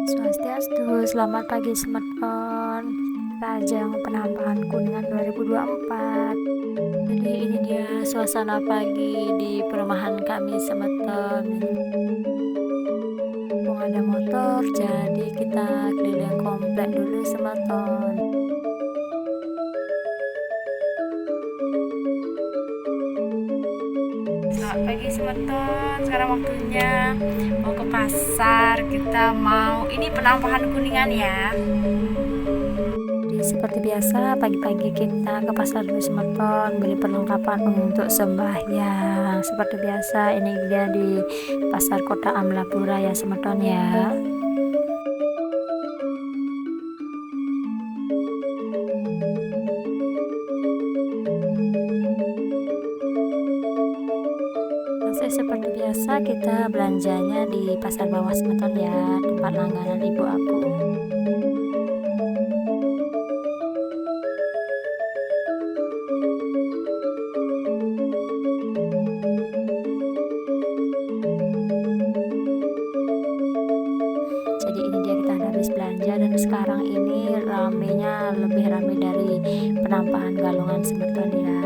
Swastiastu, selamat pagi Semeton, Rajang Penampahan Kuningan 2024. Jadi ini dia suasana pagi di perumahan kami Semeton. Mumpung ada motor, jadi kita keliling komplek dulu Semeton. Selamat pagi Semeton, sekarang waktunya mau ke pasar. Kita mau ini penampahan Kuningan ya. Jadi seperti biasa pagi-pagi kita ke pasar dulu Semeton, beli perlengkapan untuk sembahyang. Seperti biasa ini dia di pasar kota Amlapura ya Semeton ya. Seperti biasa kita belanjanya di pasar bawah Semeton ya, tempat langganan ibu aku. Jadi ini dia kita udah habis belanja dan sekarang ini ramenya lebih rame dari penampahan Galungan Semeton ya.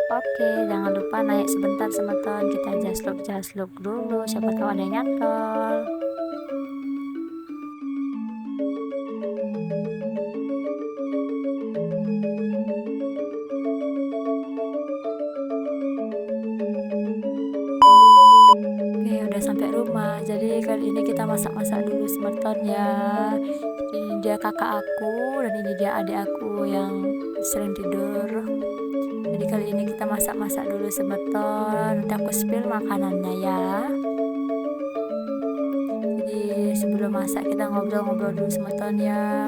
Oke, jangan lupa naik sebentar Semeton, kita jasluk dulu, siapa tahu ada yang nyantol. Oke, udah sampai rumah. Jadi kali ini kita masak-masak dulu Semeton ya. Ini dia kakak aku dan ini dia adik aku yang sering tidur. Jadi kali ini kita masak-masak dulu Semeton. Nanti aku spill makanannya ya. Jadi sebelum masak kita ngobrol-ngobrol dulu Semeton ya,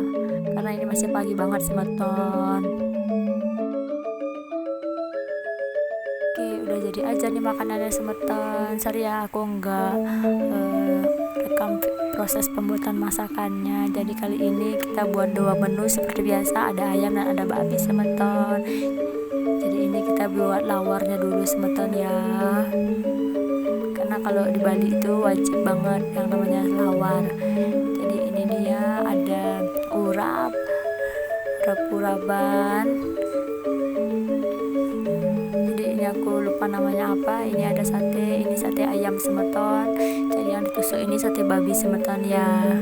karena ini masih pagi banget Semeton. Oke, udah jadi aja nih makanannya Semeton. Sorry ya aku nggak rekam proses pembuatan masakannya. Jadi kali ini kita buat 2 menu seperti biasa, ada ayam dan ada bakmi Semeton. Jadi ini kita buat lawarnya dulu Semeton ya, karena kalau di Bali itu wajib banget yang namanya lawar. Jadi ini dia ada urap-uraban. Jadi ini aku lupa namanya apa. Ini ada sate, ini sate ayam Semeton. Jadi yang ditusuk ini sate babi Semeton ya.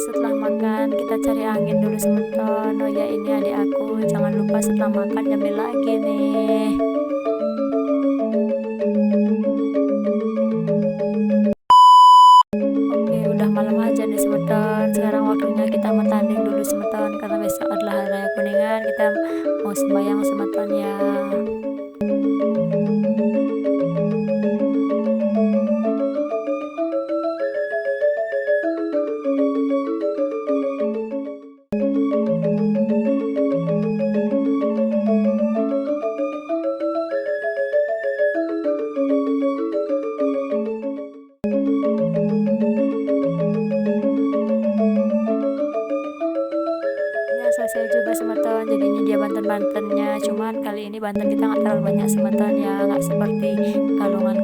Setelah makan kita cari angin dulu Semeton. Oh ya, ini adik aku, jangan lupa setelah makan nyemil lagi nih. Oke, udah malam aja nih Semeton. Sekarang waktunya kita mau tanding dulu Semeton, karena besok adalah hari raya Kuningan. Kita mau sembahyang Semeton ya. Selesai juga Semeton. Jadi ini dia banten-bantennya, cuman kali ini banten kita nggak terlalu banyak Semeton ya, nggak seperti Galungan